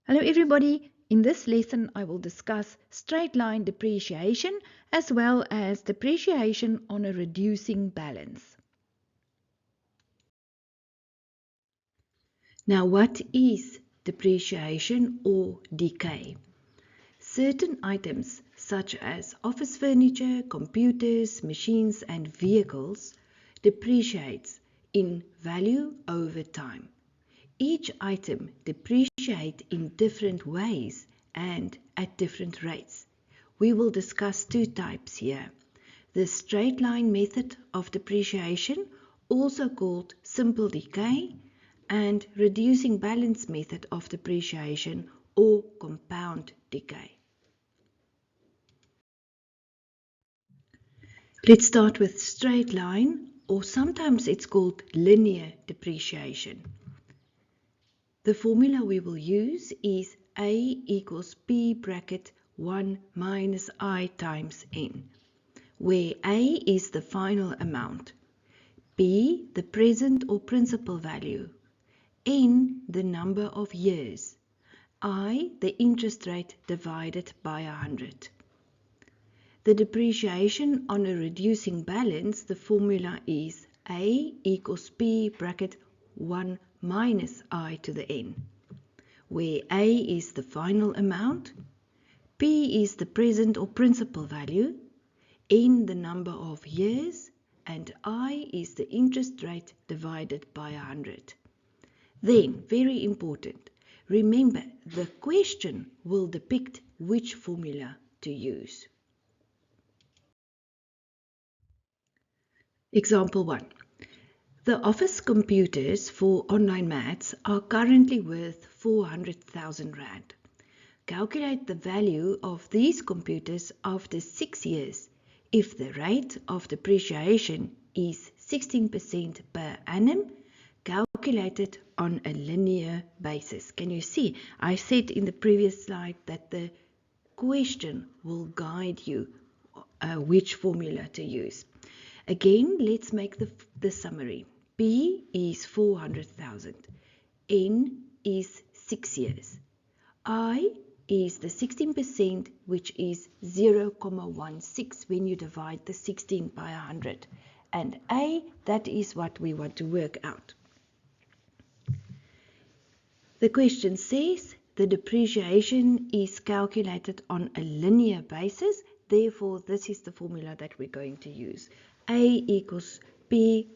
Hello everybody, in this lesson I will discuss straight line depreciation as well as depreciation on a reducing balance. Now what is depreciation or decay? Certain items such as office furniture, computers, machines and vehicles depreciates in value over time. Each item depreciates in different ways and at different rates. We will discuss two types here. The straight line method of depreciation, also called simple decay, and reducing balance method of depreciation or compound decay. Let's start with straight line, or sometimes it's called linear depreciation. The formula we will use is A equals P bracket 1 minus I times N, where A is the final amount, P the present or principal value, N the number of years, I the interest rate divided by 100. The depreciation on a reducing balance, the formula is A equals P bracket 1 minus I to the N, where A is the final amount, P is the present or principal value, N the number of years, and I is the interest rate divided by 100. Then, very important, remember the question will depict which formula to use. Example 1. The office computers for online maths are currently worth 400,000 Rand. Calculate the value of these computers after 6 years if the rate of depreciation is 16% per annum, calculated on a linear basis. Can you see? I said in the previous slide that the question will guide you which formula to use. Again, let's make the summary. P is 400,000. N is 6 years. I is the 16%, which is 0.16 when you divide the 16 by 100. And A, that is what we want to work out. The question says the depreciation is calculated on a linear basis. Therefore, this is the formula that we're going to use. A equals P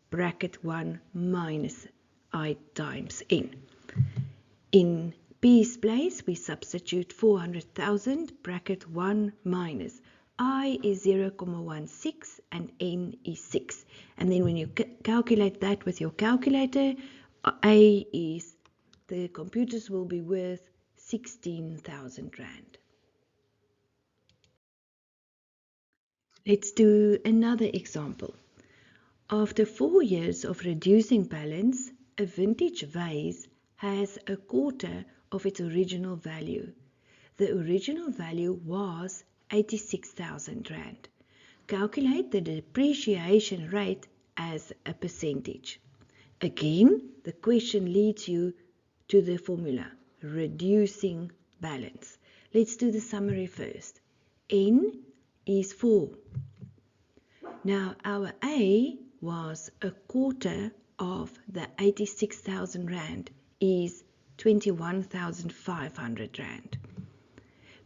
bracket 1 minus I times N. In P's place, we substitute 400,000 bracket 1 minus I is 0.16 and N is 6. And then when you calculate that with your calculator, A is the computers will be worth 16,000 Rand. Let's do another example. After 4 years of reducing balance, a vintage vase has a quarter of its original value. The original value was 86,000 Rand. Calculate the depreciation rate as a percentage. Again, the question leads you to the formula, reducing balance. Let's do the summary first. N is 4. Now our A was a quarter of the 86,000 Rand is 21,500 Rand.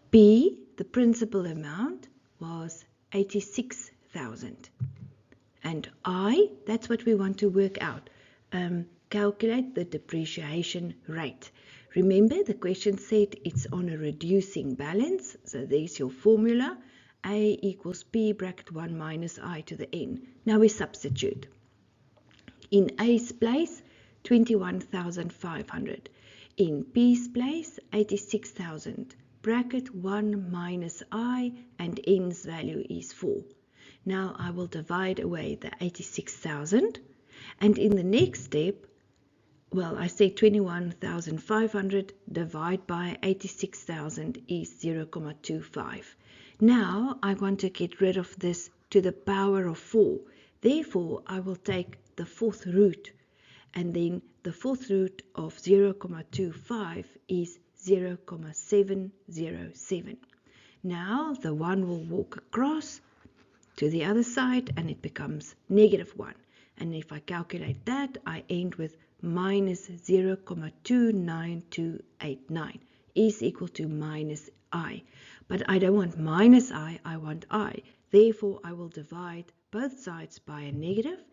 B, the principal amount, was 86,000. And I, that's what we want to work out. Calculate the depreciation rate. Remember, the question said it's on a reducing balance. So there's your formula. A equals P bracket 1 minus I to the N. Now we substitute. In A's place, 21,500. In P's place, 86,000. Bracket 1 minus I, and N's value is 4. Now I will divide away the 86,000. And in the next step, well, I say 21,500 divided by 86,000 is 0.25. Now I want to get rid of this to the power of 4. Therefore, I will take the fourth root, and then the fourth root of 0.25 is 0,707. Now the 1 will walk across to the other side and it becomes -1. And if I calculate that, I end with minus 0,29289 is equal to minus I. But I don't want minus I want I. Therefore, I will divide both sides by a negative,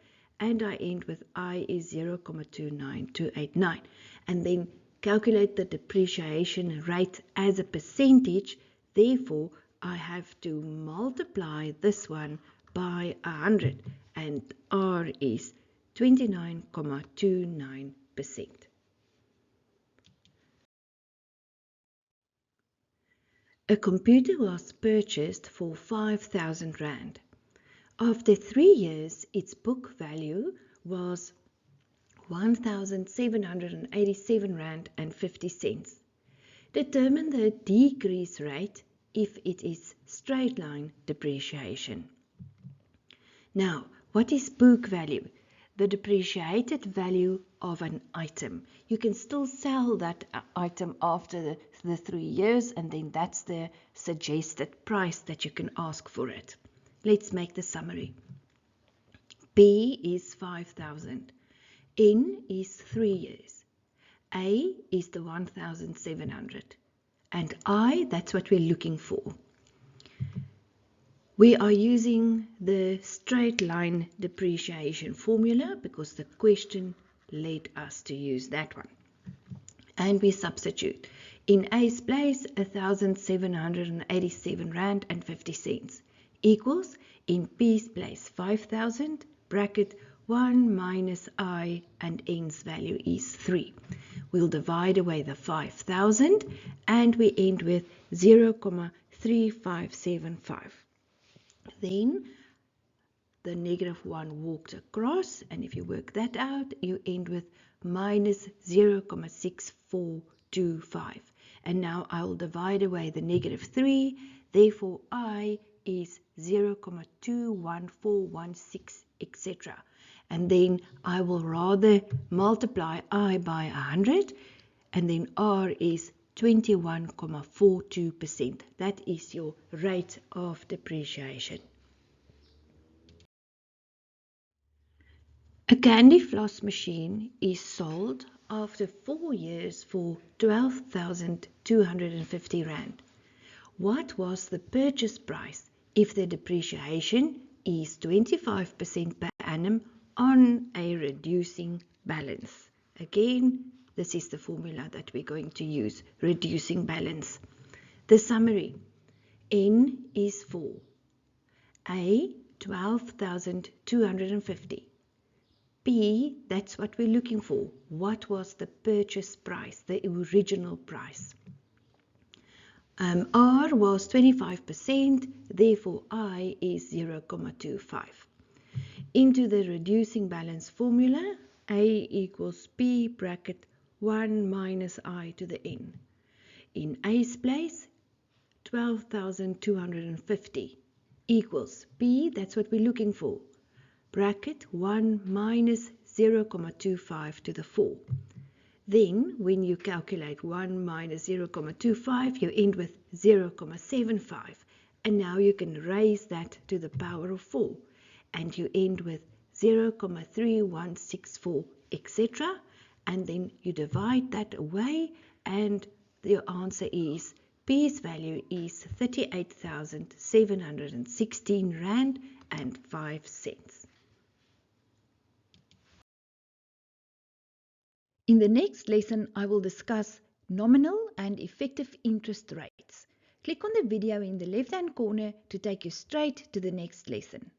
and I end with I is 0,29289. And then calculate the depreciation rate as a percentage. Therefore, I have to multiply this one by 100, and R is 29,29%. A computer was purchased for 5,000 Rand. After 3 years, its book value was 1,787 Rand and 50 cents. Determine the decrease rate if it is straight line depreciation. Now, what is book value? The depreciated value of an item. You can still sell that item after the 3 years, and then that's the suggested price that you can ask for it. Let's make the summary. P is 5,000. N is 3 years. A is the 1,700. And I, that's what we're looking for. We are using the straight line depreciation formula because the question led us to use that one. And we substitute. In A's place, 1,787 Rand and 50 cents equals in P's place 5,000, bracket 1 minus I, and N's value is 3. We'll divide away the 5,000 and we end with 0,3575. Then the -1 walked across, and if you work that out, you end with minus 0,6425. And now I will divide away the -3, therefore I is 0,21416, etc. And then I will rather multiply I by 100, and then R is 21,42%. That is your rate of depreciation. A candy floss machine is sold after 4 years for 12,250 Rand. What was the purchase price if the depreciation is 25% per annum on a reducing balance? Again, this is the formula that we're going to use, reducing balance. The summary. N is 4. A, 12,250. B, that's what we're looking for. What was the purchase price, the original price? R was 25%, therefore I is 0,25. Into the reducing balance formula, A equals P bracket 1 minus I to the N. In A's place, 12,250 equals P, that's what we're looking for, bracket 1 minus 0,25 to the 4. Then, when you calculate 1 minus 0,25, you end with 0,75. And now you can raise that to the power of 4. And you end with 0,3164, etc. And then you divide that away, and your answer is P's value is 38,716 Rand and 5 cents. In the next lesson, I will discuss nominal and effective interest rates. Click on the video in the left-hand corner to take you straight to the next lesson.